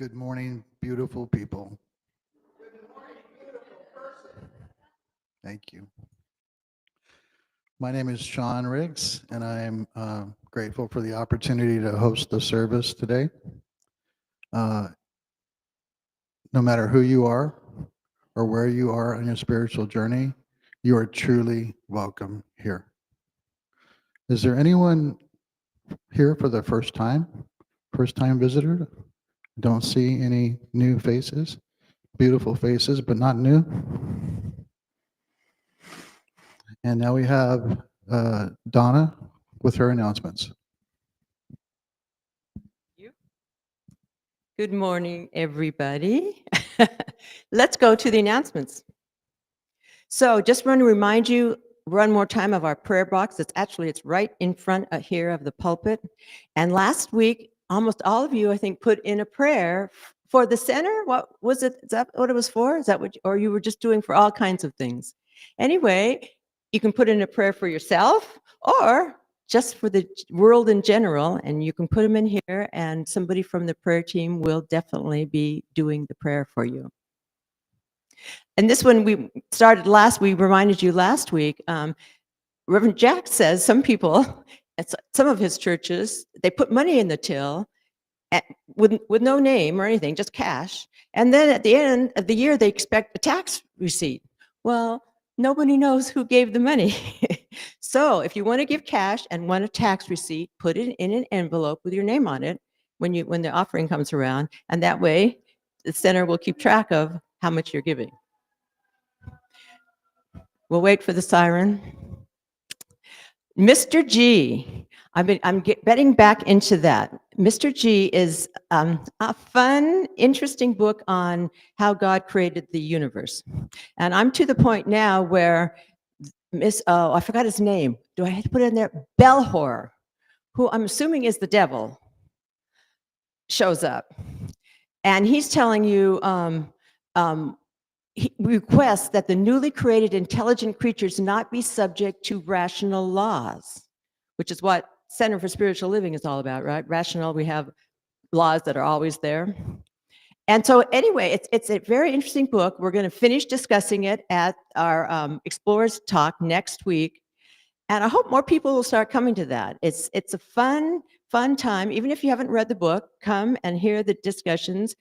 Good morning, beautiful people. Thank you. My name is Sean Riggs, and I am grateful for the opportunity to host the service today. Uh, no matter who you are or where you are on your spiritual journey, you are truly welcome here. Is there anyone here for the first time? First time visitor? Don't see any new faces? Beautiful faces, but not new. And now we have Donna with her announcements. Good morning, everybody. Let's go to the announcements. So just want to remind you one more time of our prayer box. It's right in front here of the pulpit. And last week, almost all of you, I think, put in a prayer for the center. What was it? Is that what it was for? Is that what, or you were just doing for all kinds of things? Anyway, you can put in a prayer for yourself or just for the world in general, and you can put them in here, and somebody from the prayer team will definitely be doing the prayer for you. And this one we reminded you last week, Reverend Jack says some people, at some of his churches, they put money in the till with no name or anything, just cash. And then at the end of the year, they expect a tax receipt. Well, nobody knows who gave the money. So if you want to give cash and want a tax receipt, put it in an envelope with your name on it when the offering comes around. And that way, the center will keep track of how much you're giving. We'll wait for the siren. Mr. G, I'm getting back into that. Mr. G is a fun, interesting book on how God created the universe. And I'm to the point now where I forgot his name. Do I have to put it in there? Belhor, who I'm assuming is the devil, shows up. And he's telling you, he requests that the newly created intelligent creatures not be subject to rational laws, which is what Center for Spiritual Living is all about, right? Rational, we have laws that are always there. And so anyway, it's a very interesting book. We're going to finish discussing it at our Explorers Talk next week. And I hope more people will start coming to that. It's a fun time. Even if you haven't read the book, come and hear the discussions.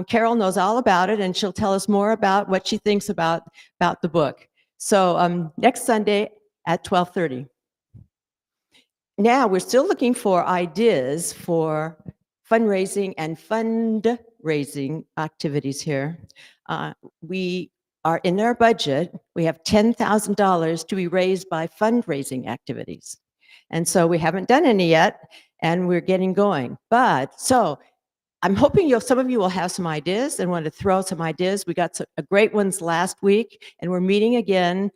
Carol knows all about it, and she'll tell us more about what she thinks about the book. So next Sunday at 12:30. Now, we're still looking for ideas for fundraising and fundraising activities here. We are in our budget, we have $10,000 to be raised by fundraising activities. And so we haven't done any yet, and we're getting going. So I'm hoping some of you will have some ideas and want to throw some ideas. We got some great ones last week, and we're meeting again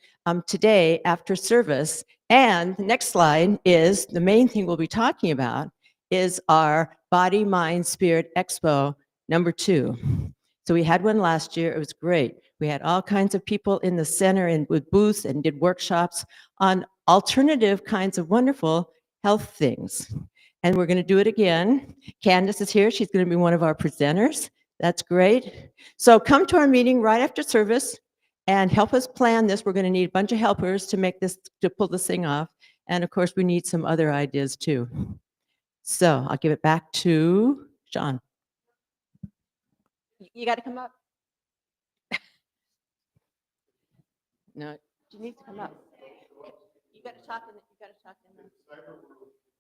today after service. And the next slide is the main thing we'll be talking about is our Body, Mind, Spirit Expo #2. So we had one last year. It was great. We had all kinds of people in the center and with booths and did workshops on alternative kinds of wonderful health things. And we're going to do it again. Candace is here. She's going to be one of our presenters. That's great. So come to our meeting right after service and help us plan this. We're going to need a bunch of helpers to pull this thing off. And of course, we need some other ideas too. So I'll give it back to Sean. You got to come up. No, you need to come up. You got to talk in.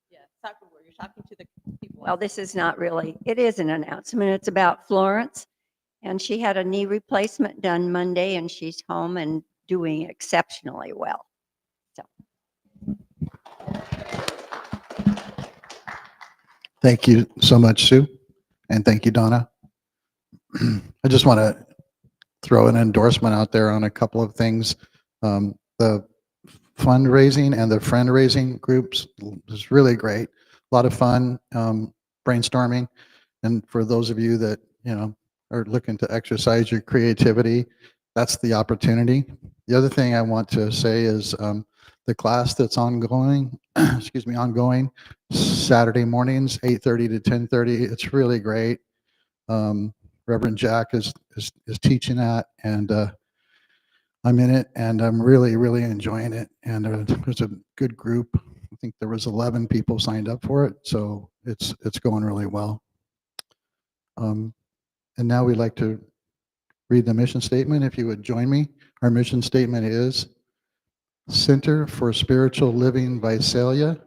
Yeah, cyber war. You're talking to the people. Well, this is not really, it is an announcement. It's about Florence. And she had a knee replacement done Monday, and she's home and doing exceptionally well. So. Thank you so much, Sue. And thank you, Donna. I just want to throw an endorsement out there on a couple of things. The fundraising and the friend raising groups is really great. A lot of fun brainstorming. And for those of you that, are looking to exercise your creativity, that's the opportunity. The other thing I want to say is the class that's ongoing, ongoing Saturday mornings, 8:30 to 10:30. It's really great. Reverend Jack is teaching that, and I'm in it, and I'm really, really enjoying it. And there's a good group. I think there was 11 people signed up for it, so it's going really well. And now we'd like to read the mission statement. If you would join me, our mission statement is: Center for Spiritual Living Visalia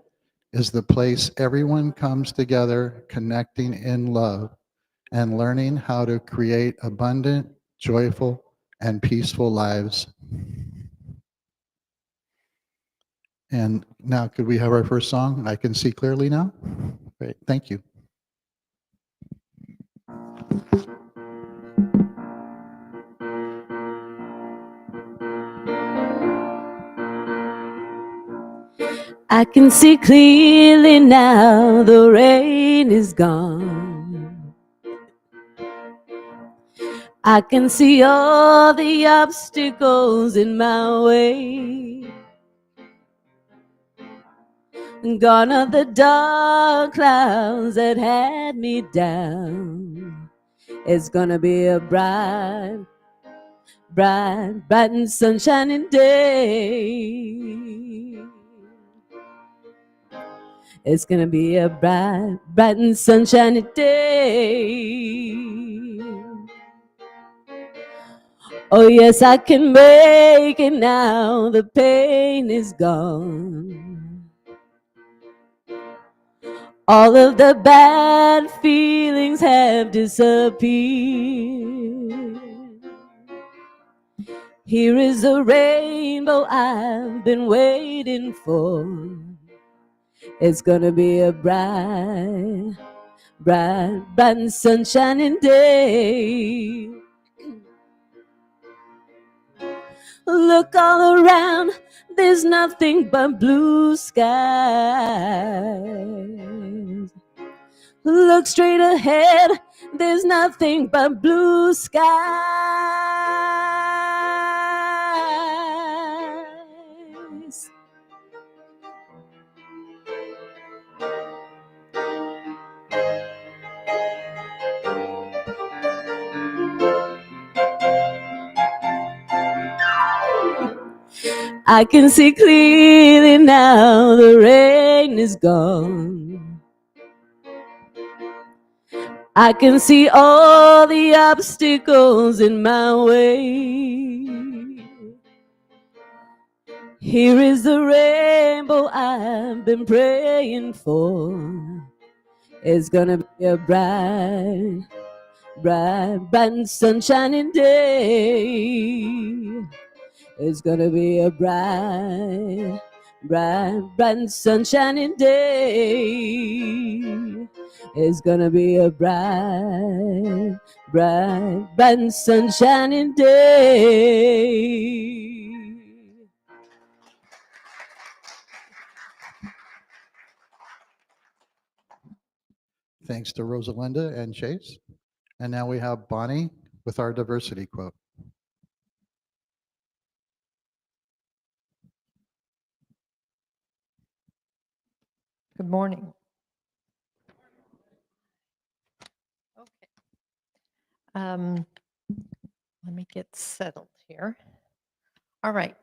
is the place everyone comes together, connecting in love and learning how to create abundant, joyful, and peaceful lives. And now, could we have our first song? I can see clearly now. Great, thank you. I can see clearly now, the rain is gone. I can see all the obstacles in my way. Gone are the dark clouds that had me down. It's gonna be a bright, bright, bright and sunshining day. It's gonna be a bright, bright and sunshiny day. Oh yes, I can make it now, the pain is gone. All of the bad feelings have disappeared. Here is a rainbow I've been waiting for. It's gonna be a bright, bright, bright and sunshining day. Look all around, there's nothing but blue skies. Look straight ahead, there's nothing but blue skies. I can see clearly now, the rain is gone. I can see all the obstacles in my way. Here is the rainbow I've been praying for. It's gonna be a bright, bright, bright and sunshining day. It's gonna be a bright, bright, bright and sunshining day. It's gonna be a bright, bright, bright and sunshining day. Thanks to Rosalinda and Chase. And now we have Bonnie with our diversity quote. Good morning. Okay. Let me get settled here. All right.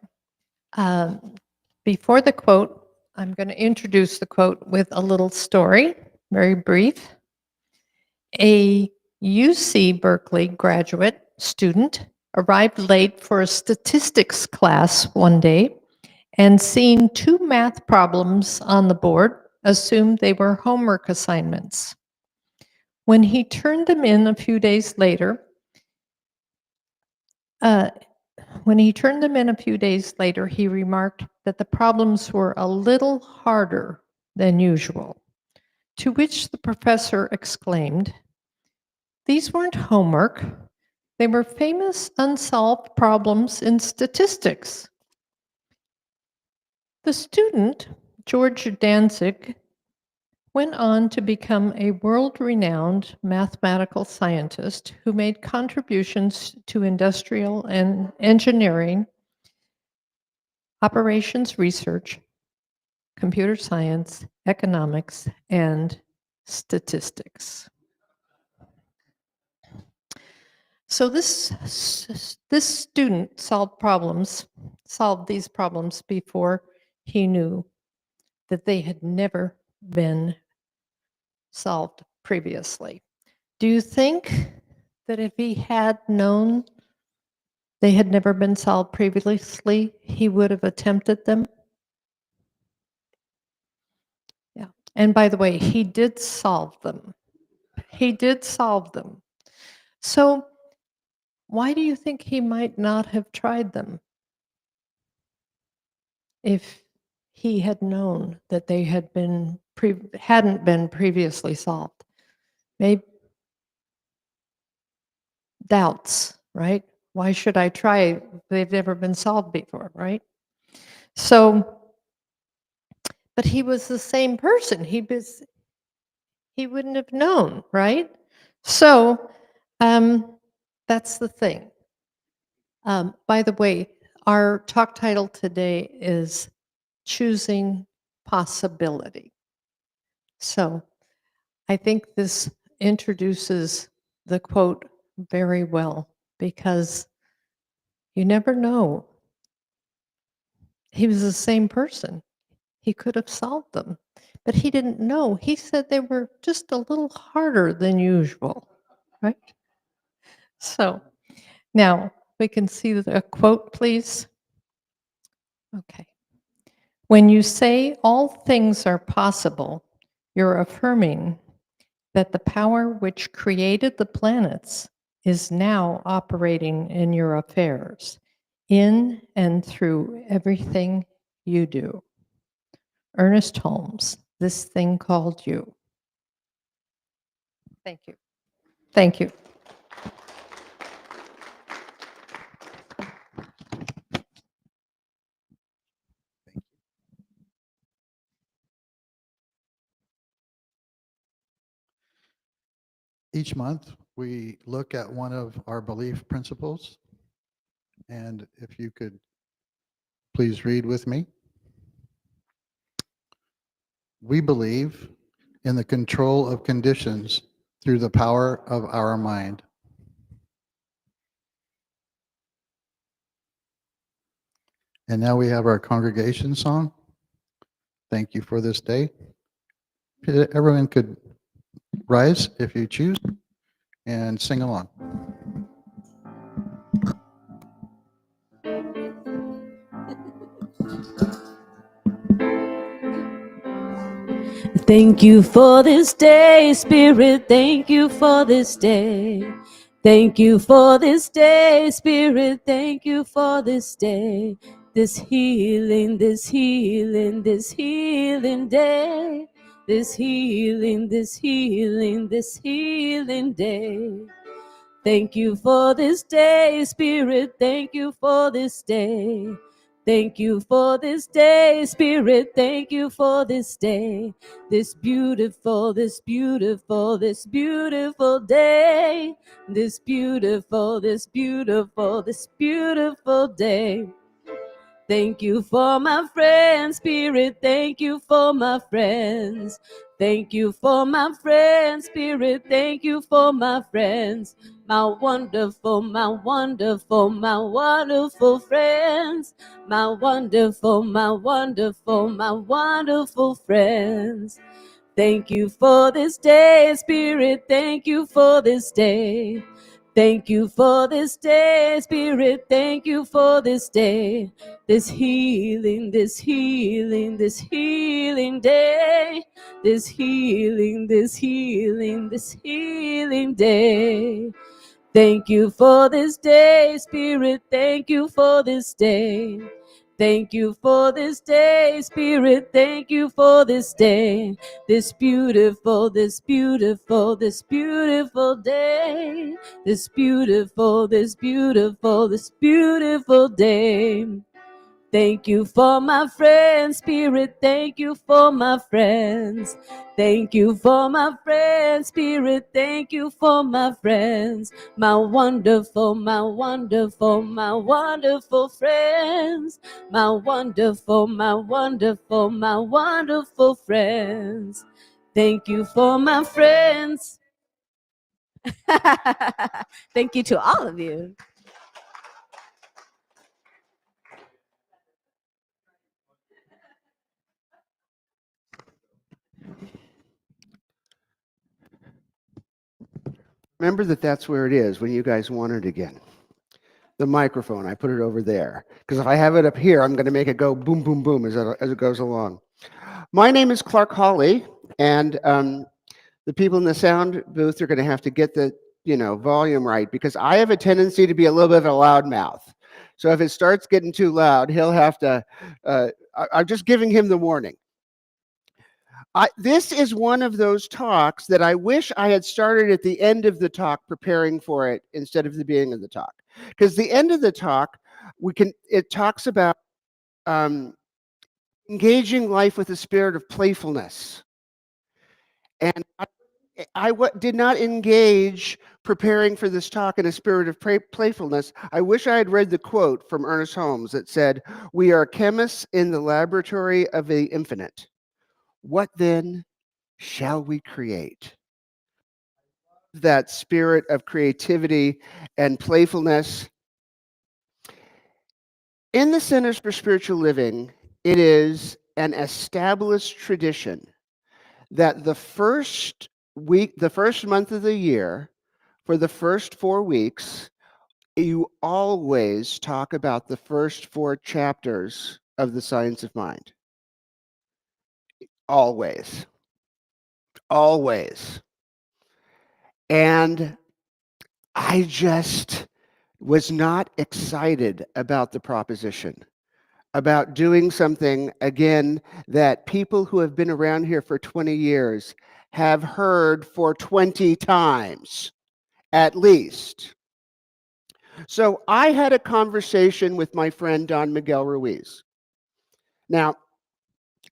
Before the quote, I'm going to introduce the quote with a little story, very brief. A UC Berkeley graduate student arrived late for a statistics class one day and seeing two math problems on the board, assumed they were homework assignments. When he turned them in a few days later, he remarked that the problems were a little harder than usual, to which the professor exclaimed, "These weren't homework. They were famous unsolved problems in statistics." The student, George Danzig, went on to become a world-renowned mathematical scientist who made contributions to industrial and engineering, operations research, computer science, economics, and statistics. So this student solved these problems before he knew that they had never been solved previously. Do you think that if he had known they had never been solved previously, he would have attempted them? Yeah. And by the way, he did solve them. He did solve them. So why do you think he might not have tried them if he had known that they hadn't been previously solved? Maybe doubts, right? Why should I try? They've never been solved before, right? So, but he was the same person. He wouldn't have known, right? So, that's the thing. By the way, our talk title today is Choosing Possibility. So I think this introduces the quote very well because you never know. He was the same person. He could have solved them, but he didn't know. He said they were just a little harder than usual, right? So now we can see the quote, please. Okay. When you say all things are possible, you're affirming that the power which created the planets is now operating in your affairs, in and through everything you do. Ernest Holmes, This Thing Called You. Thank you. Thank you. Each month, we look at one of our belief principles. And if you could please read with me. We believe in the control of conditions through the power of our mind. And now we have our congregation song. Thank you for this day. Everyone could rise if you choose and sing along. Thank you for this day, Spirit. Thank you for this day. Thank you for this day, Spirit. Thank you for this day. This healing, this healing, this healing day. This healing, this healing, this healing day. Thank you for this day, Spirit. Thank you for this day. Thank you for this day, Spirit. Thank you for this day. This beautiful, this beautiful, this beautiful day. This beautiful, this beautiful, this beautiful day. Thank you for my friends, Spirit. Thank you for my friends. Thank you for my friends, Spirit. Thank you for my friends. My wonderful, my wonderful, my wonderful friends. My wonderful, my wonderful, my wonderful friends. Thank you for this day, Spirit. Thank you for this day. Thank you for this day, Spirit. Thank you for this day. This healing, this healing, this healing day. This healing, this healing, this healing day. Thank you for this day, Spirit. Thank you for this day. Thank you for this day, Spirit. Thank you for this day. This beautiful, this beautiful, this beautiful day. This beautiful, this beautiful, this beautiful day. Thank you for my friends, Spirit. Thank you for my friends. Thank you for my friends, Spirit. Thank you for my friends. My wonderful, my wonderful, my wonderful friends. My wonderful, my wonderful, my wonderful friends. Thank you for my friends. Thank you to all of you. Remember that that's where it is when you guys want it again. The microphone, I put it over there. Because if I have it up here, I'm going to make it go boom, boom, boom as it goes along. My name is Clark Hawley, and the people in the sound booth are going to have to get the volume right, because I have a tendency to be a little bit of a loud mouth. So if it starts getting too loud, he'll have to, I'm just giving him the warning. This is one of those talks that I wish I had started at the end of the talk preparing for it instead of the beginning of the talk. Because the end of the talk, it talks about engaging life with a spirit of playfulness. And I did not engage preparing for this talk in a spirit of playfulness. I wish I had read the quote from Ernest Holmes that said, "We are chemists in the laboratory of the infinite. What then shall we create?" That spirit of creativity and playfulness. In the Centers for Spiritual Living, it is an established tradition that the first month of the year, for the first 4 weeks, you always talk about the first 4 chapters of the Science of Mind. Always. Always. And I just was not excited about the proposition, about doing something, again, that people who have been around here for 20 years have heard for 20 times, at least. So I had a conversation with my friend Don Miguel Ruiz. Now,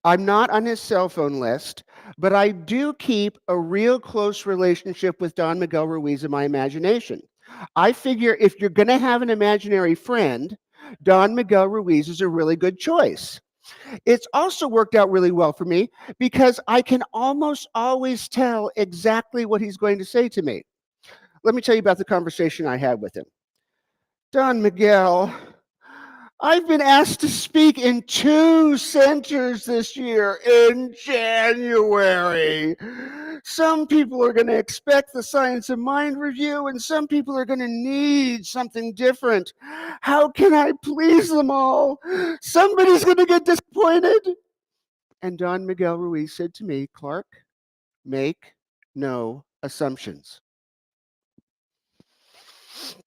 I'm not on his cell phone list, but I do keep a real close relationship with Don Miguel Ruiz in my imagination. I figure if you're going to have an imaginary friend, Don Miguel Ruiz is a really good choice. It's also worked out really well for me because I can almost always tell exactly what he's going to say to me. Let me tell you about the conversation I had with him. Don Miguel, I've been asked to speak in 2 centers this year in January. Some people are going to expect the Science of Mind review, and some people are going to need something different. How can I please them all? Somebody's going to get disappointed. And Don Miguel Ruiz said to me, Clark, make no assumptions.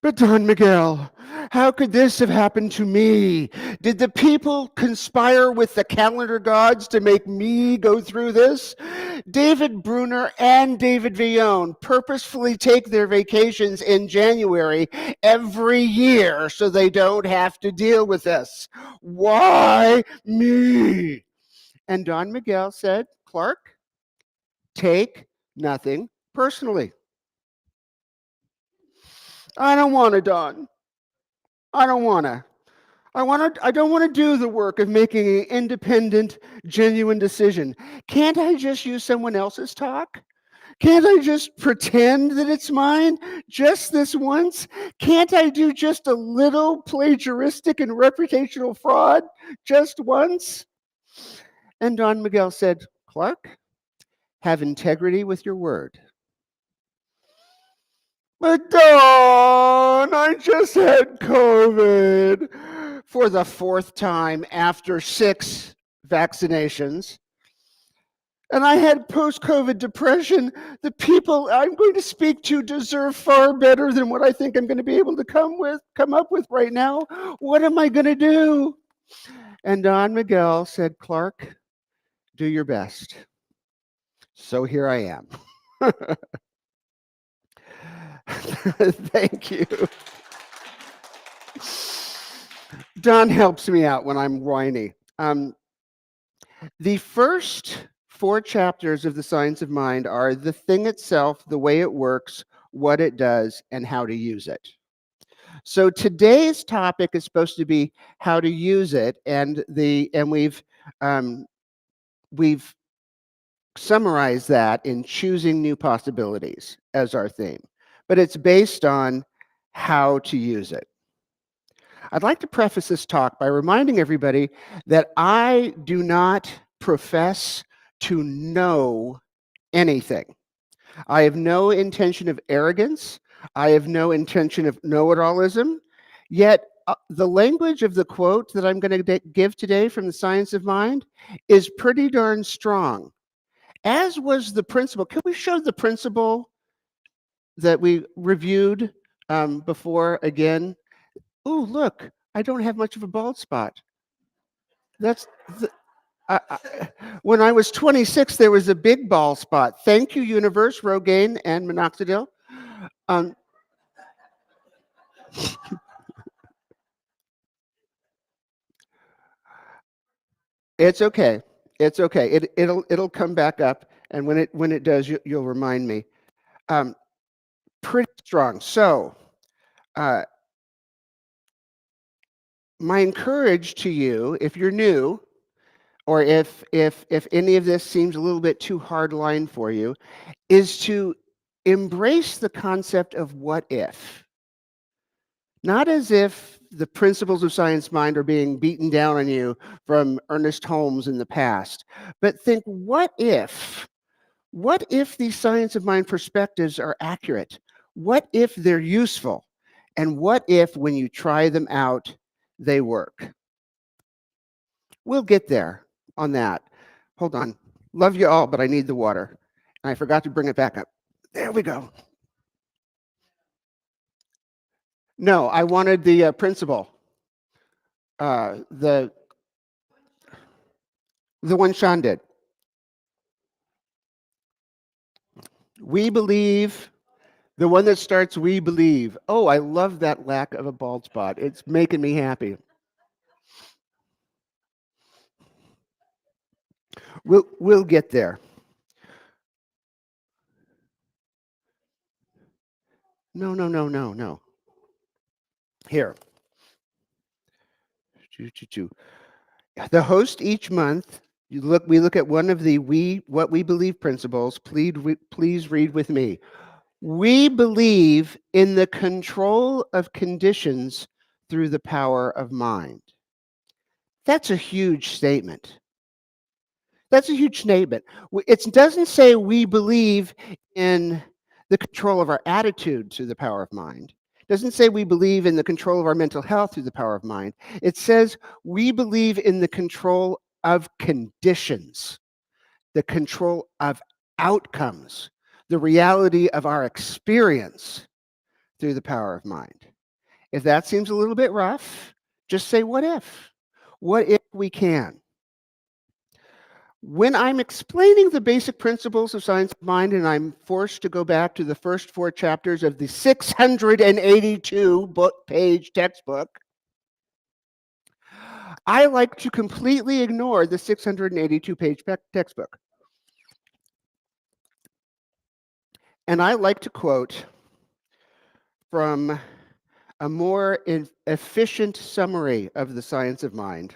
But Don Miguel, how could this have happened to me? Did the people conspire with the calendar gods to make me go through this? David Bruner and David Villone purposefully take their vacations in January every year so they don't have to deal with this. Why me? And Don Miguel said, Clark, take nothing personally. I don't want to, Don. I don't want to. I don't want to do the work of making an independent, genuine decision. Can't I just use someone else's talk? Can't I just pretend that it's mine just this once? Can't I do just a little plagiaristic and reputational fraud just once? And Don Miguel said, Clark, have integrity with your word. But Dawn, I just had COVID for the 4th time after 6 vaccinations. And I had post-COVID depression. The people I'm going to speak to deserve far better than what I think I'm going to be able to come up with right now. What am I going to do? And Don Miguel said, Clark, do your best. So here I am. Thank you. Don helps me out when I'm whiny. The first 4 chapters of the Science of Mind are the thing itself, the way it works, what it does, and how to use it. So today's topic is supposed to be how to use it, and we've summarized that in choosing new possibilities as our theme. but it's based on how to use it. I'd like to preface this talk by reminding everybody that I do not profess to know anything. I have no intention of arrogance. I have no intention of know-it-allism. Yet the language of the quote that I'm going to give today from The Science of Mind is pretty darn strong, as was the principle. Can we show the principle that we reviewed before again? Oh, look, I don't have much of a bald spot. That's the, when I was 26, there was a big bald spot. Thank you, Universe, Rogaine, and minoxidil. It's okay. It's okay. It'll come back up, and when it does, you'll remind me. Pretty strong. So, my encourage to you, if you're new, or if any of this seems a little bit too hard line for you, is to embrace the concept of what if. Not as if the principles of science mind are being beaten down on you from Ernest Holmes in the past, but think, what if these science of mind perspectives are accurate? What if they're useful? And what if, when you try them out, they work? We'll get there on that. Hold on. Love you all, but I need the water. And I forgot to bring it back up. There we go. No, I wanted the principle. The one Sean did. We believe, the one that starts, we believe. Oh, I love that lack of a bald spot. It's making me happy. We'll get there. No. Here. The host each month, we look at one of the what we believe principles. Please read with me. We believe in the control of conditions through the power of mind. That's a huge statement. That's a huge statement. It doesn't say we believe in the control of our attitude through the power of mind. It doesn't say we believe in the control of our mental health through the power of mind. It says we believe in the control of conditions, the control of outcomes, the reality of our experience through the power of mind. If that seems a little bit rough, just say, what if? What if we can? When I'm explaining the basic principles of science of mind and I'm forced to go back to the first 4 chapters of the 682-page textbook, I like to completely ignore the 682-page textbook. And I like to quote from a more efficient summary of the science of mind.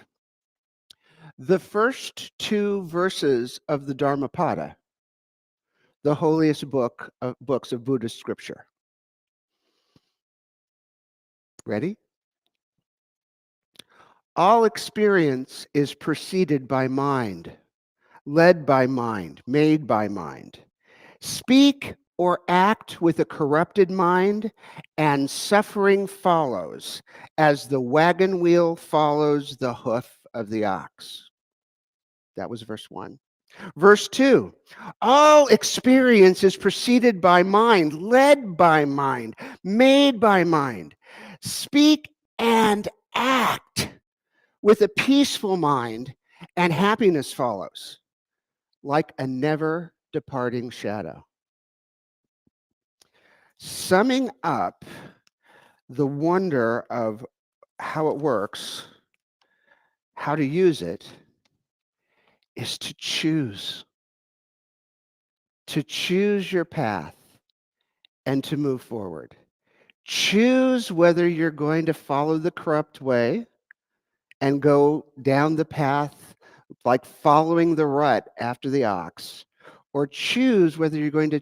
The first 2 verses of the Dharmapada, the holiest books of Buddhist scripture. Ready? All experience is preceded by mind, led by mind, made by mind. Speak or act with a corrupted mind, and suffering follows, as the wagon wheel follows the hoof of the ox. That was verse 1. Verse 2, all experience is preceded by mind, led by mind, made by mind. Speak and act with a peaceful mind, and happiness follows, like a never departing shadow. Summing up the wonder of how it works, how to use it, is to choose your path and to move forward. Choose whether you're going to follow the corrupt way and go down the path like following the rut after the ox, or choose whether you're going to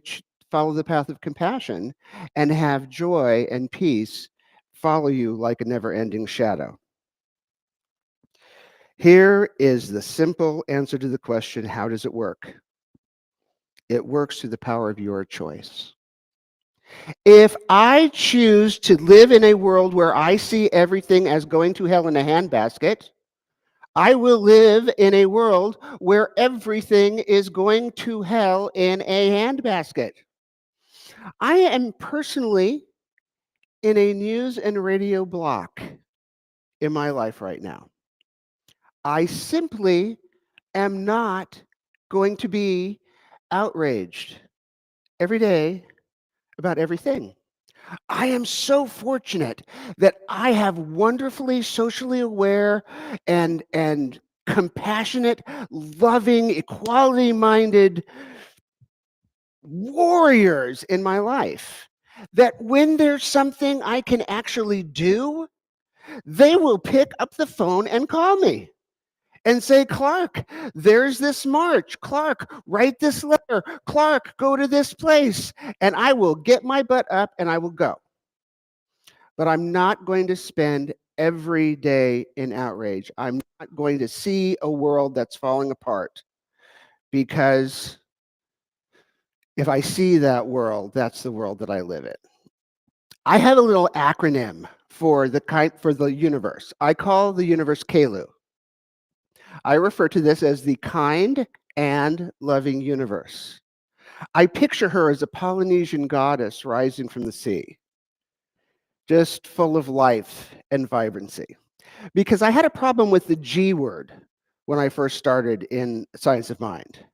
follow the path of compassion and have joy and peace follow you like a never-ending shadow. Here is the simple answer to the question, how does it work? It works through the power of your choice. If I choose to live in a world where I see everything as going to hell in a handbasket, I will live in a world where everything is going to hell in a handbasket. I am personally in a news and radio block in my life right now. I simply am not going to be outraged every day about everything. I am so fortunate that I have wonderfully socially aware and compassionate, loving, equality-minded warriors in my life that when there's something I can actually do, they will pick up the phone and call me and say, Clark, there's this march. Clark, write this letter. Clark, go to this place. And I will get my butt up and I will go. But I'm not going to spend every day in outrage. I'm not going to see a world that's falling apart, because if I see that world, that's the world that I live in. I have a little acronym for the universe. I call the universe Kelu. I refer to this as the kind and loving universe. I picture her as a Polynesian goddess rising from the sea, just full of life and vibrancy. Because I had a problem with the G word when I first started in Science of Mind.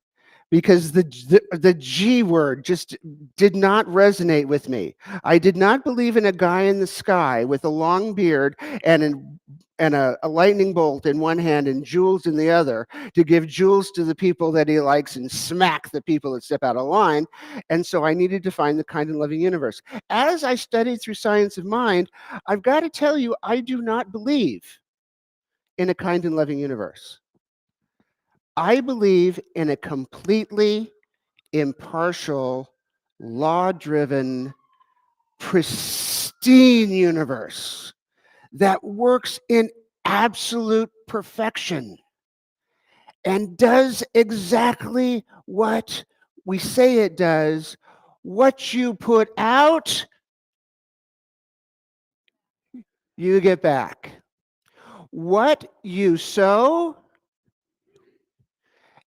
Because the G word just did not resonate with me. I did not believe in a guy in the sky with a long beard and a lightning bolt in one hand and jewels in the other to give jewels to the people that he likes and smack the people that step out of line. And so I needed to find the kind and loving universe. As I studied through Science of Mind, I've got to tell you, I do not believe in a kind and loving universe. I believe in a completely impartial, law-driven, pristine universe that works in absolute perfection and does exactly what we say it does. What you put out, you get back. What you sow,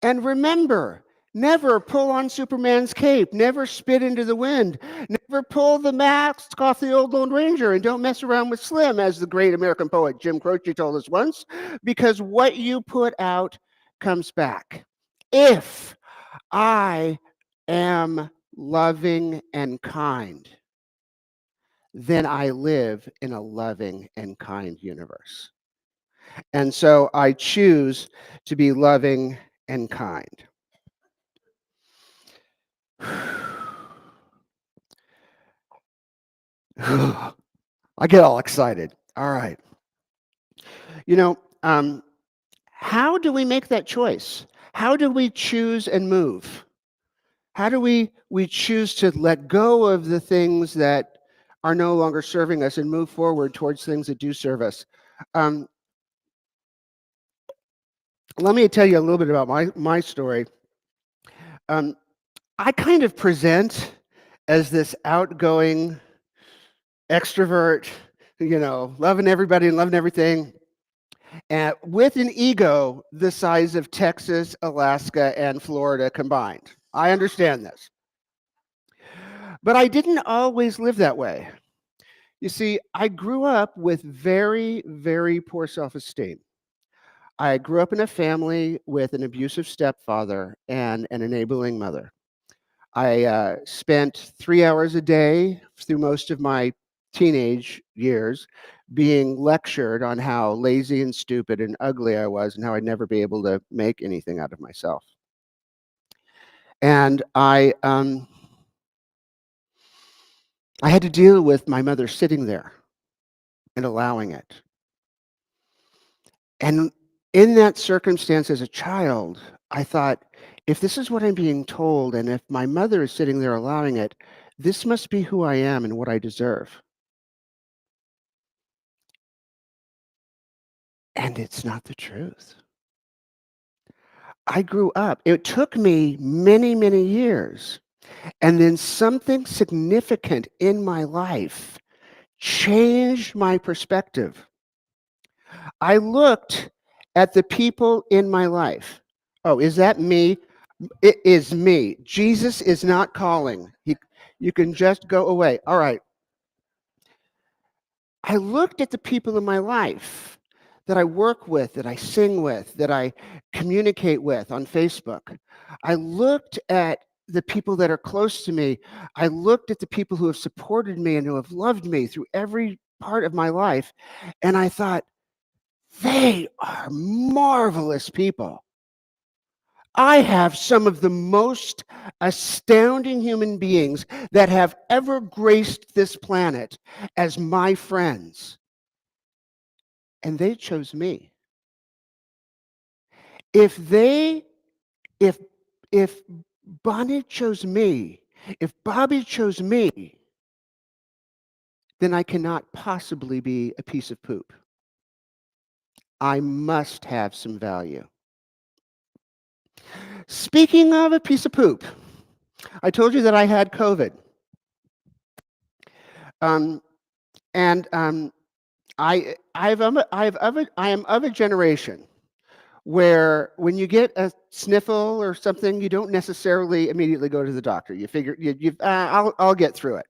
and remember, never pull on Superman's cape, never spit into the wind, never pull the mask off the old Lone Ranger, and don't mess around with Slim, as the great American poet Jim Croce told us once, because what you put out comes back. If I am loving and kind, then I live in a loving and kind universe. And so I choose to be loving and kind. I get all excited. All right. You know, how do we make that choice? How do we choose and move? How do we choose to let go of the things that are no longer serving us and move forward towards things that do serve us? Let me tell you a little bit about my story. I kind of present as this outgoing extrovert, loving everybody and loving everything, and with an ego the size of Texas, Alaska, and Florida combined. I understand this. But I didn't always live that way. You see, I grew up with very, very poor self-esteem. I grew up in a family with an abusive stepfather and an enabling mother. I spent 3 hours a day through most of my teenage years being lectured on how lazy and stupid and ugly I was and how I'd never be able to make anything out of myself. And I had to deal with my mother sitting there and allowing it. And in that circumstance as a child, I thought, if this is what I'm being told, and if my mother is sitting there allowing it, this must be who I am and what I deserve. And it's not the truth. I grew up, it took me many, many years, and then something significant in my life changed my perspective. I looked at the people in my life. Oh, is that me? It is me. Jesus is not calling. You can just go away. All right. I looked at the people in my life that I work with, that I sing with, that I communicate with on Facebook. I looked at the people that are close to me. I looked at the people who have supported me and who have loved me through every part of my life. And I thought, they are marvelous people. I have some of the most astounding human beings that have ever graced this planet as my friends. And they chose me. If Bonnie chose me, if Bobby chose me, then I cannot possibly be a piece of poop. I must have some value. Speaking of a piece of poop, I told you that I had COVID. I am of a generation where when you get a sniffle or something, you don't necessarily immediately go to the doctor. You figure, I'll get through it.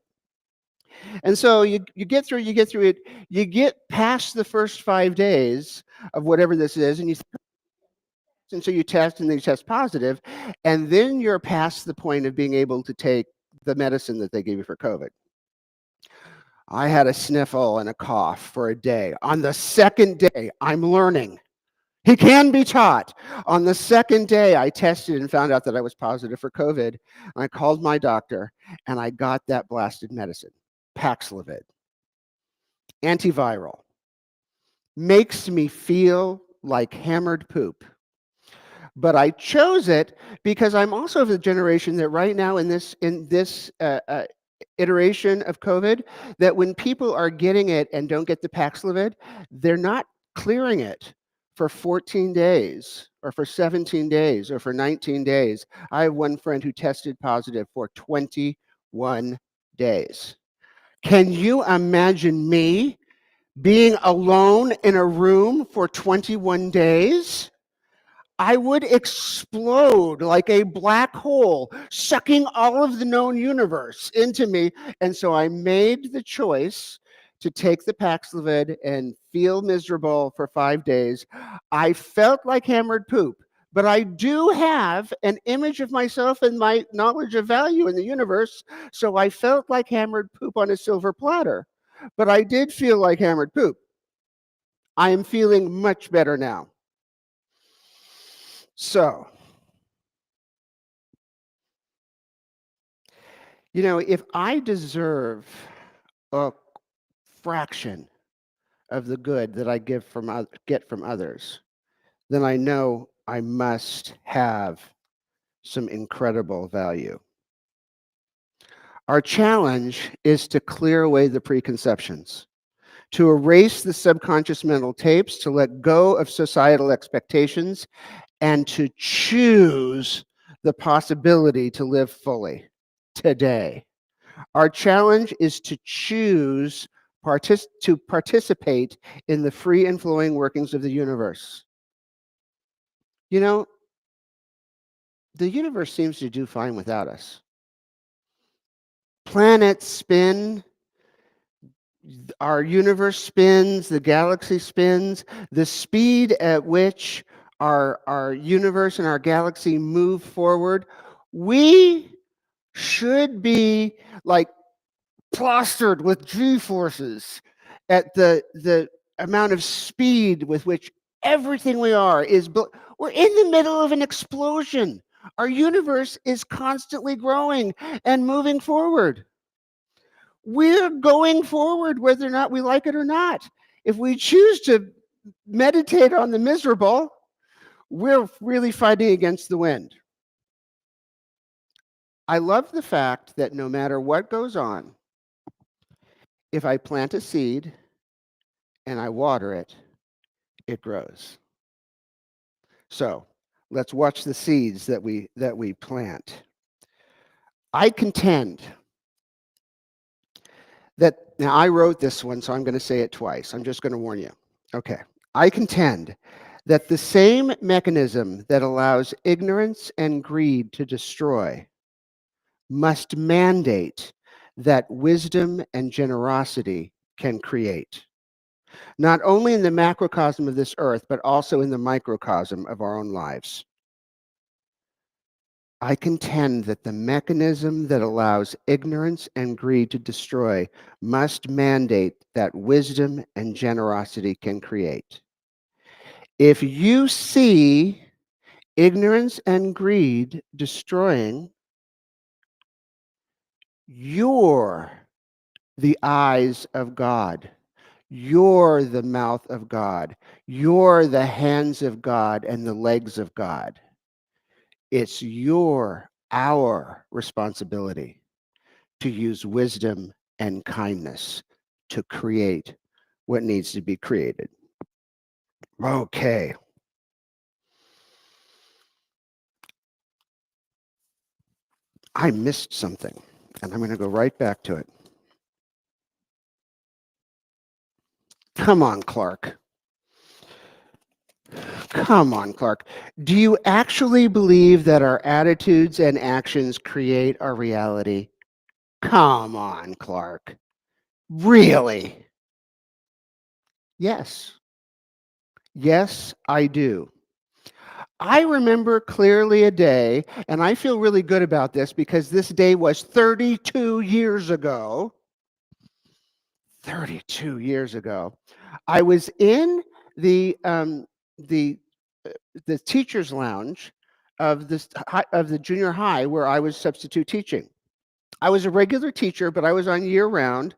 And so you get through it, you get past the first 5 days of whatever this is, and so you test and then you test positive, and then you're past the point of being able to take the medicine that they gave you for COVID. I had a sniffle and a cough for a day. On the second day, I'm learning. He can be taught. On the second day, I tested and found out that I was positive for COVID. I called my doctor, and I got that blasted medicine, Paxlovid. Antiviral. Makes me feel like hammered poop. But I chose it because I'm also of the generation that right now in this iteration of COVID, that when people are getting it and don't get the Paxlovid, they're not clearing it for 14 days or for 17 days or for 19 days. I have one friend who tested positive for 21 days. Can you imagine me being alone in a room for 21 days? I would explode like a black hole, sucking all of the known universe into me. And so I made the choice to take the Paxlovid and feel miserable for 5 days. I felt like hammered poop, but I do have an image of myself and my knowledge of value in the universe. So I felt like hammered poop on a silver platter, but I did feel like hammered poop. I am feeling much better now. So, you know, if I deserve a fraction of the good that I get from others, then I know I must have some incredible value. Our challenge is to clear away the preconceptions, to erase the subconscious mental tapes, to let go of societal expectations, and to choose the possibility to live fully today. Our challenge is to choose to participate in the free and flowing workings of the universe. You know, the universe seems to do fine without us. Planets spin, our universe spins, the galaxy spins, the speed at which our universe and our galaxy move forward. We should be like plastered with G-forces at the amount of speed with which everything we are is built. We're in the middle of an explosion. Our universe is constantly growing and moving forward. We're going forward whether or not we like it or not. If we choose to meditate on the miserable, we're really fighting against the wind. I love the fact that no matter what goes on, if I plant a seed and I water it, it grows. So let's watch the seeds that we plant. I contend that, now I wrote this one, so I'm going to say it twice. I'm just going to warn you. Okay. I contend that the same mechanism that allows ignorance and greed to destroy must mandate that wisdom and generosity can create, not only in the macrocosm of this earth, but also in the microcosm of our own lives. I contend that the mechanism that allows ignorance and greed to destroy must mandate that wisdom and generosity can create. If you see ignorance and greed destroying, you're the eyes of God. You're the mouth of God. You're the hands of God and the legs of God. It's our responsibility to use wisdom and kindness to create what needs to be created. Okay. I missed something, and I'm going to go right back to it. Come on, Clark. Come on, Clark. Do you actually believe that our attitudes and actions create our reality? Come on, Clark. Really? Yes. Yes, I do. I remember clearly a day, and I feel really good about this because this day was 32 years ago. 32 years ago. I was in the the the teachers' lounge of the junior high where I was substitute teaching. I was a regular teacher, but I was on year round,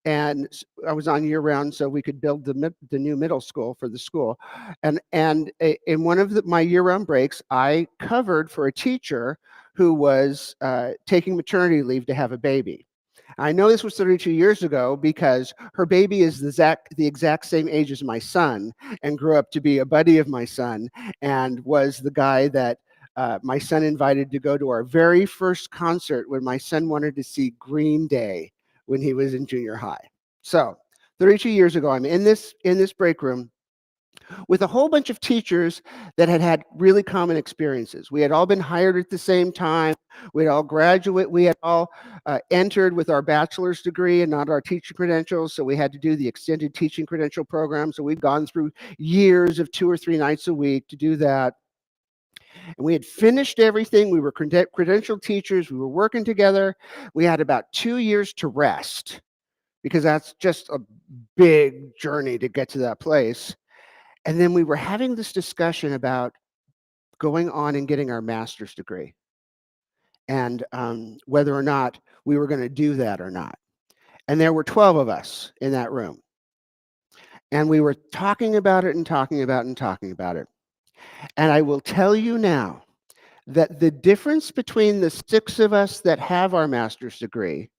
and I was on year round so we could build the new middle school for the school. And in one of my year round breaks, I covered for a teacher who was taking maternity leave to have a baby. I know this was 32 years ago because her baby is the exact same age as my son and grew up to be a buddy of my son and was the guy that my son invited to go to our very first concert when my son wanted to see Green Day when he was in junior high. So 32 years ago, I'm in this break room with a whole bunch of teachers that had really common experiences. We had all been hired at the same time. We had all entered with our bachelor's degree and not our teaching credentials, so we had to do the extended teaching credential program. So we'd gone through years of 2 or 3 nights a week to do that. And we had finished everything. We were credentialed teachers. We were working together. We had about 2 years to rest because that's just a big journey to get to that place. And then we were having this discussion about going on and getting our master's degree and whether or not we were going to do that or not. And there were 12 of us in that room. And we were talking about it and talking about it and talking about it. And I will tell you now that the difference between the 6 of us that have our master's degree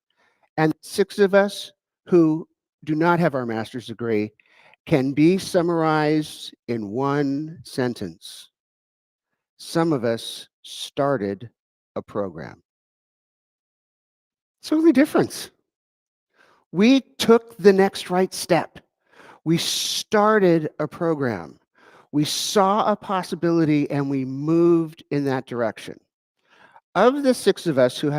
and 6 of us who do not have our master's degree can be summarized in one sentence. Some of us started a program. It's the only difference. We took the next right step. We started a program. We saw a possibility and we moved in that direction. Of the 6 of us who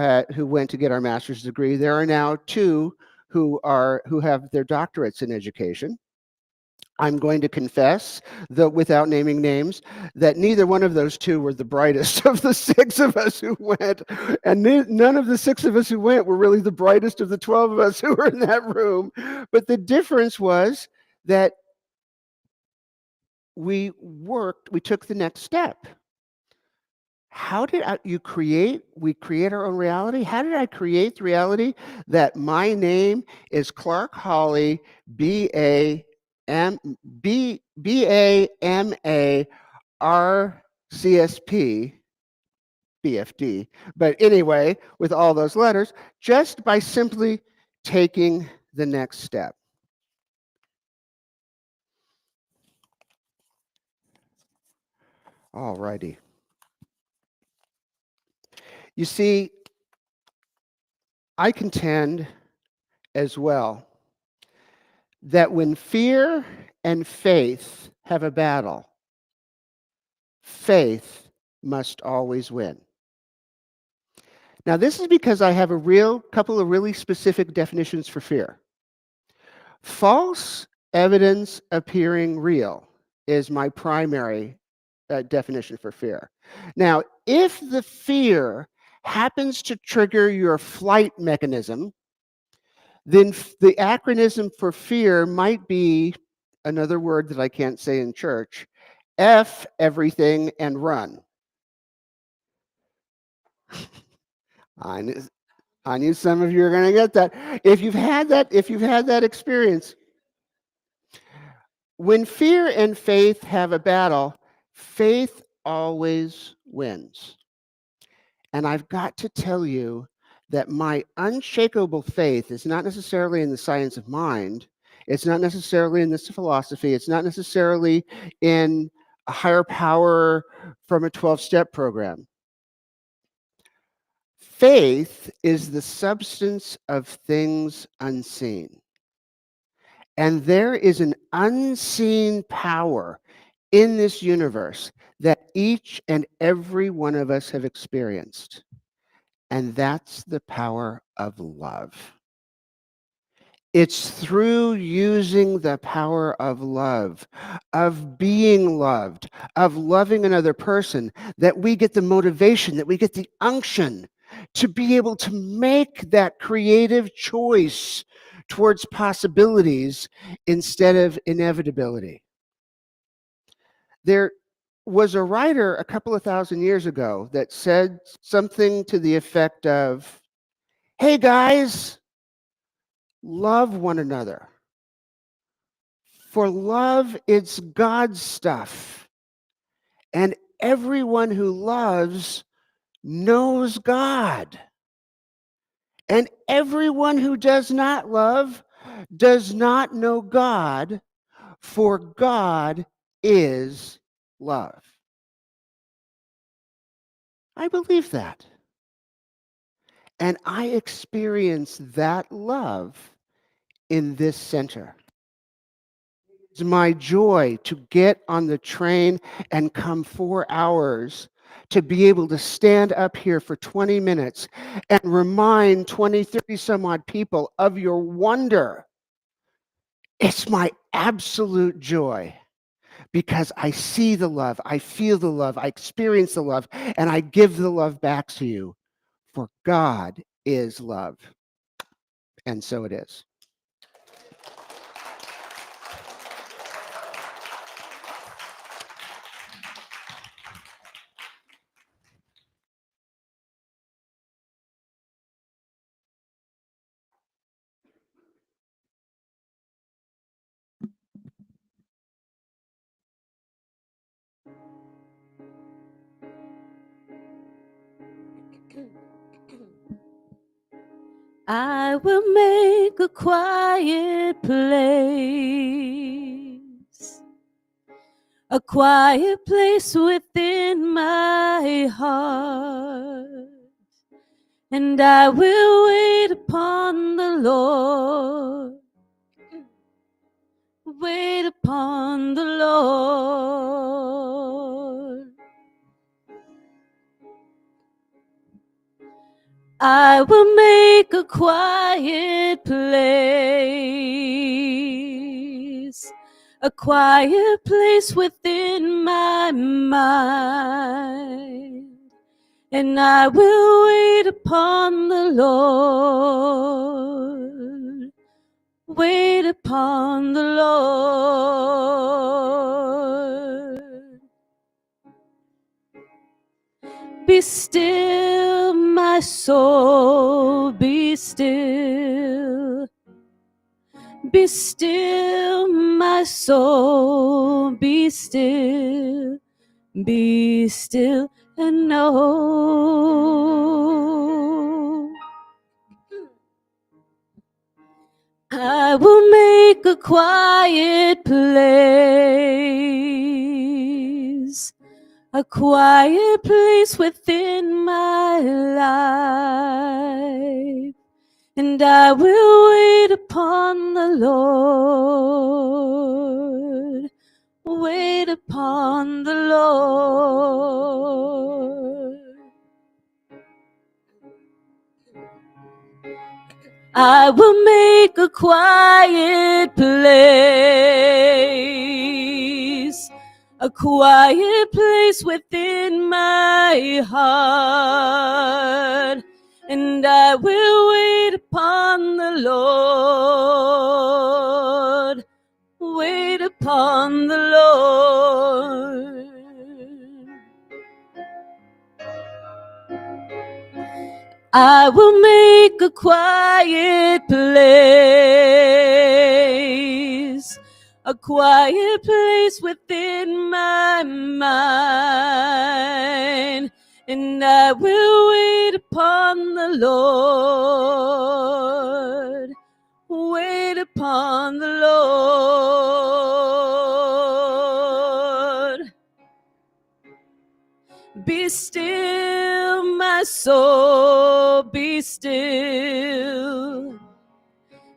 went to get our master's degree, there are now 2 who have their doctorates in education. I'm going to confess, though without naming names, that neither one of those 2 were the brightest of the 6 of us who went. And none of the 6 of us who went were really the brightest of the 12 of us who were in that room. But the difference was that we took the next step. How did we create our own reality? How did I create the reality that my name is Clark Hawley, BAMARCSP, BFD. But anyway, with all those letters, just by simply taking the next step. All righty. You see, I contend as well that when fear and faith have a battle, faith must always win. Now, this is because I have a couple of really specific definitions for fear. False evidence appearing real is my primary definition for fear. Now, if the fear happens to trigger your flight mechanism, then the acronym for fear might be another word that I can't say in church: F everything and run. I knew some of you are going to get that. If you've had that experience, when fear and faith have a battle, faith always wins. And I've got to tell you that my unshakable faith is not necessarily in the science of mind. It's not necessarily in this philosophy. It's not necessarily in a higher power from a 12-step program. Faith is the substance of things unseen. And there is an unseen power in this universe that each and every one of us have experienced. And that's the power of love. It's through using the power of love, of being loved, of loving another person, that we get the motivation, that we get the unction to be able to make that creative choice towards possibilities instead of inevitability. There was a writer a couple of thousand years ago that said something to the effect of, "Hey guys, love one another. For love, it's God's stuff. And everyone who loves knows God. And everyone who does not love does not know God, for God is love." I believe that. And I experience that love in this center. It's my joy to get on the train and come 4 hours to be able to stand up here for 20 minutes and remind 20, 30 some odd people of your wonder. It's my absolute joy because I see the love, I feel the love, I experience the love, and I give the love back to you. For God is love. And so it is. I will make a quiet place within my heart, and I will wait upon the Lord, wait upon the Lord. I will make a quiet place within my mind, and I will wait upon the Lord, wait upon the Lord. Be still, my soul, be still. Be still, my soul, be still. Be still and know. I will make a quiet place, a quiet place within my life, and I will wait upon the Lord, wait upon the Lord. I will make a quiet place, a quiet place within my heart, and I will wait upon the Lord, wait upon the Lord. I will make a quiet place, a quiet place within my mind, and I will wait upon the Lord, wait upon the Lord. Be still, my soul, be still.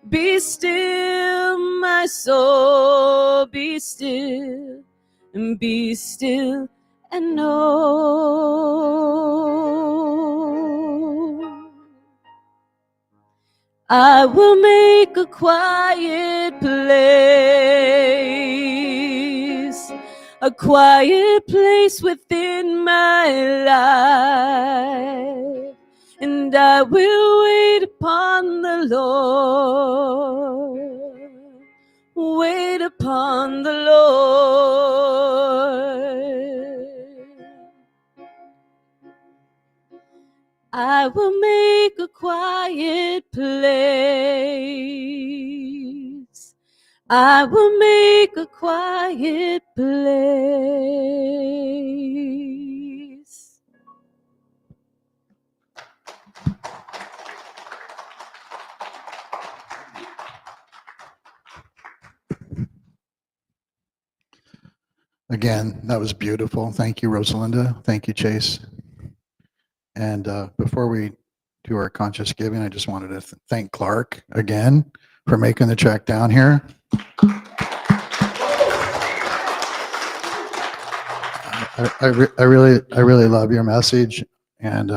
Be still, my soul, be still. And be still and know. I will make a quiet place, a quiet place within my life, and I will wait upon the Lord, wait upon the Lord. I will make a quiet place. I will make a quiet place. Again, that was beautiful. Thank you, Rosalinda. Thank you, Chase. And before we do our conscious giving, I just wanted to thank Clark again for making the trek down here. I really love your message, and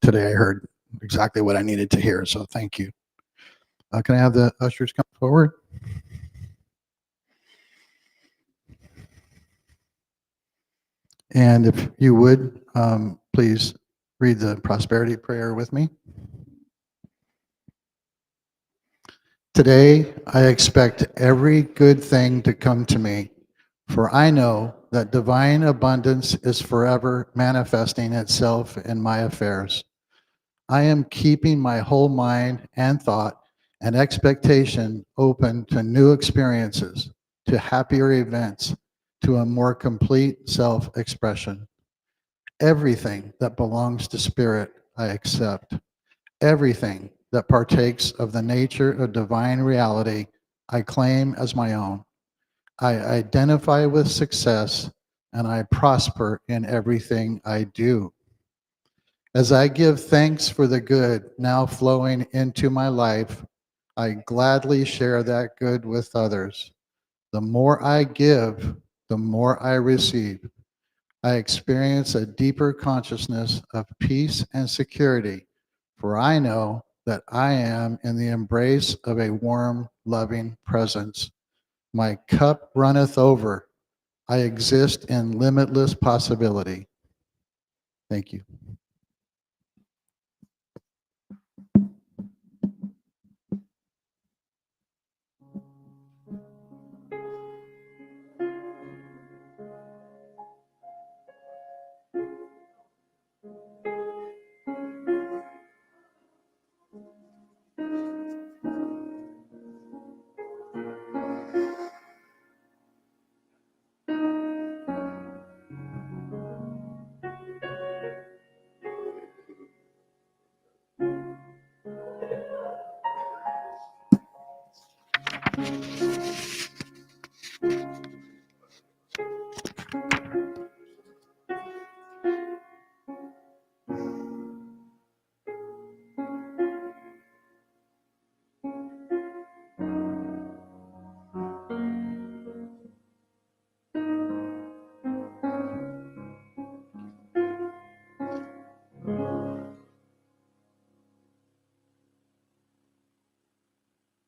today I heard exactly what I needed to hear. So thank you. Can I have the ushers come forward? And if you would, please read the prosperity prayer with me. Today, I expect every good thing to come to me, for I know that divine abundance is forever manifesting itself in my affairs. I am keeping my whole mind and thought and expectation open to new experiences, to happier events, to a more complete self-expression. Everything that belongs to spirit, I accept. Everything that partakes of the nature of divine reality, I claim as my own. I identify with success and I prosper in everything I do. As I give thanks for the good now flowing into my life, I gladly share that good with others. The more I give, the more I receive. I experience a deeper consciousness of peace and security, for I know that I am in the embrace of a warm, loving presence. My cup runneth over. I exist in limitless possibility. Thank you.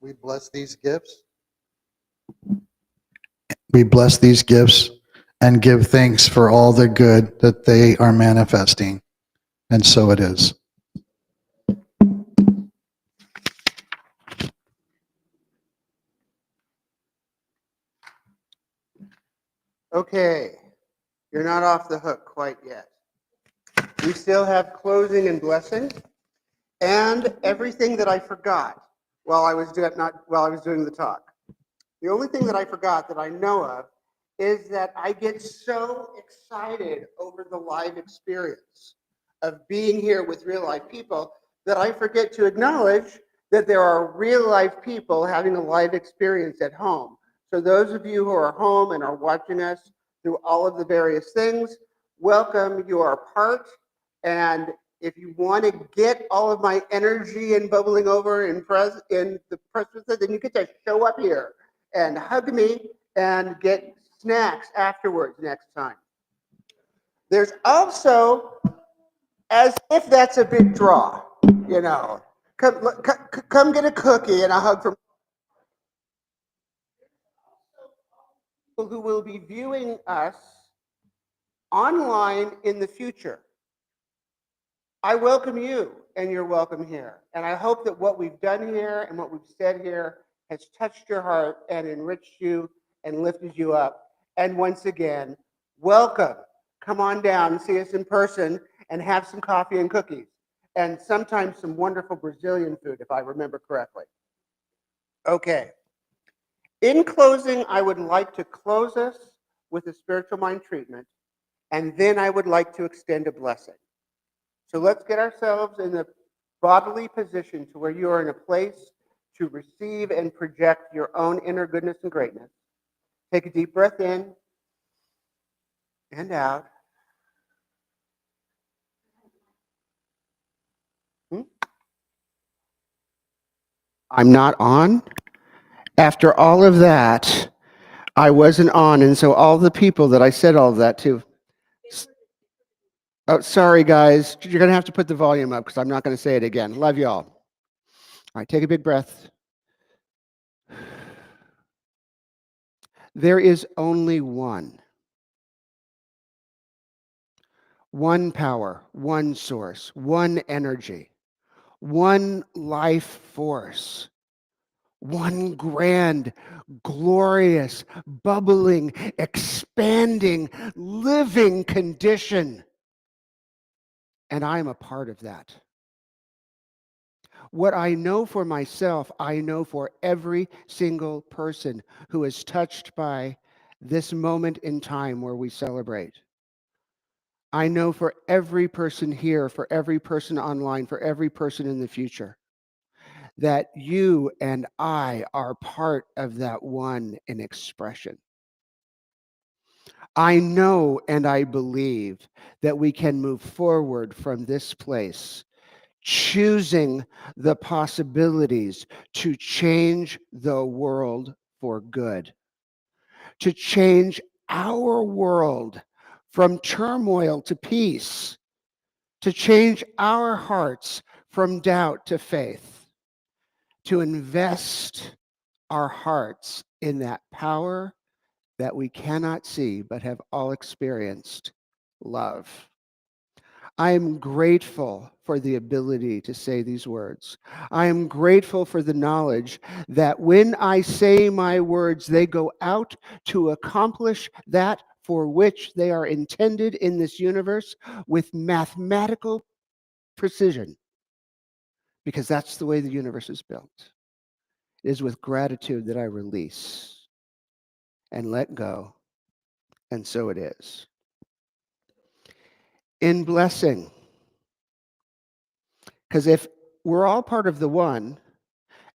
We bless these gifts. We bless these gifts and give thanks for all the good that they are manifesting. And so it is. Okay, you're not off the hook quite yet. We still have closing and blessing, and everything that I forgot while I was doing the talk. The only thing that I forgot that I know of is that I get so excited over the live experience of being here with real life people that I forget to acknowledge that there are real life people having a live experience at home. So those of you who are home and are watching us through all of the various things, welcome. You are part. And if you want to get all of my energy and bubbling over in the presence, then you get to show up here and hug me and get snacks afterwards next time. There's also, as if that's a big draw, you know, come get a cookie and a hug from people who will be viewing us online in the future. I welcome you, and you're welcome here. And I hope that what we've done here and what we've said here has touched your heart and enriched you and lifted you up. And once again, welcome. Come on down, see us in person, and have some coffee and cookies, and sometimes some wonderful Brazilian food, if I remember correctly. Okay. In closing, I would like to close us with a spiritual mind treatment, and then I would like to extend a blessing. So let's get ourselves in the bodily position to where you are in a place to receive and project your own inner goodness and greatness. Take a deep breath in and out. I'm not on. After all of that, I wasn't on. And so all the people that I said all of that to. Oh, sorry, guys. You're going to have to put the volume up because I'm not going to say it again. Love y'all. All right, take a big breath. There is only one. One power, one source, one energy, one life force, one grand, glorious, bubbling, expanding, living condition. And I'm a part of that. What I know for myself, I know for every single person who is touched by this moment in time where we celebrate. I know for every person here, for every person online, for every person in the future, that you and I are part of that one in expression. I know and I believe that we can move forward from this place, choosing the possibilities to change the world for good, to change our world from turmoil to peace, to change our hearts from doubt to faith, to invest our hearts in that power that we cannot see but have all experienced, love. I am grateful for the ability to say these words. I am grateful for the knowledge that when I say my words, they go out to accomplish that for which they are intended in this universe with mathematical precision, because that's the way the universe is built. It is with gratitude that I release and let go, and so it is. In blessing, because if we're all part of the one,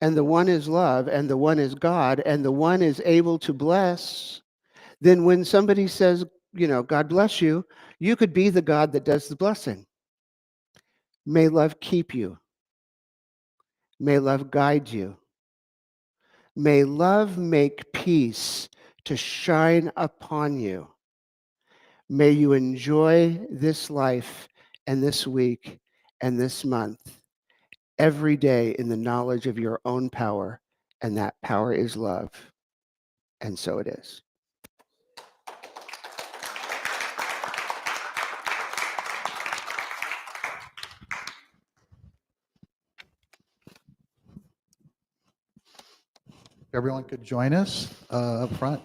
and the one is love, and the one is God, and the one is able to bless, then when somebody says, God bless you, you could be the God that does the blessing. May love keep you. May love guide you. May love make peace to shine upon you. May you enjoy this life and this week and this month every day in the knowledge of your own power, and that power is love. And so it is. Everyone could join us up front.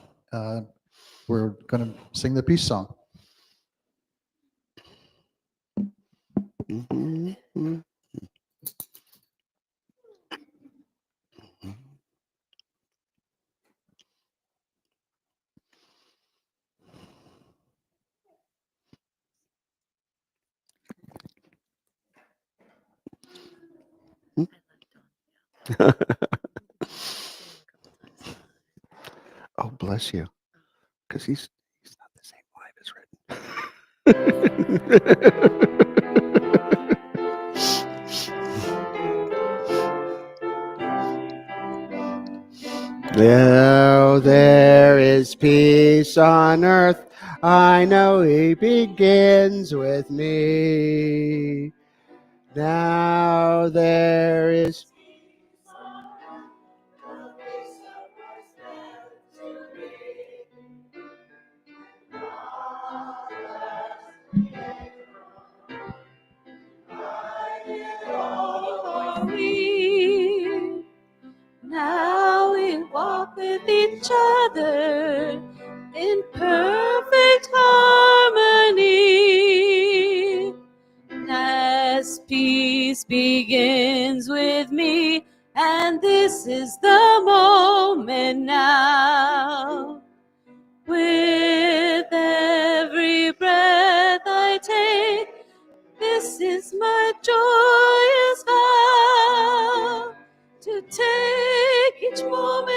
We're going to sing the peace song. Mhm. Oh, bless you. Because he's not the same life as written. Now there is peace on earth. I know he begins with me. Now there is Now we walk with each other in perfect harmony. As peace begins with me, and this is the moment now. With every breath I take, this is my joyous vow, to take each moment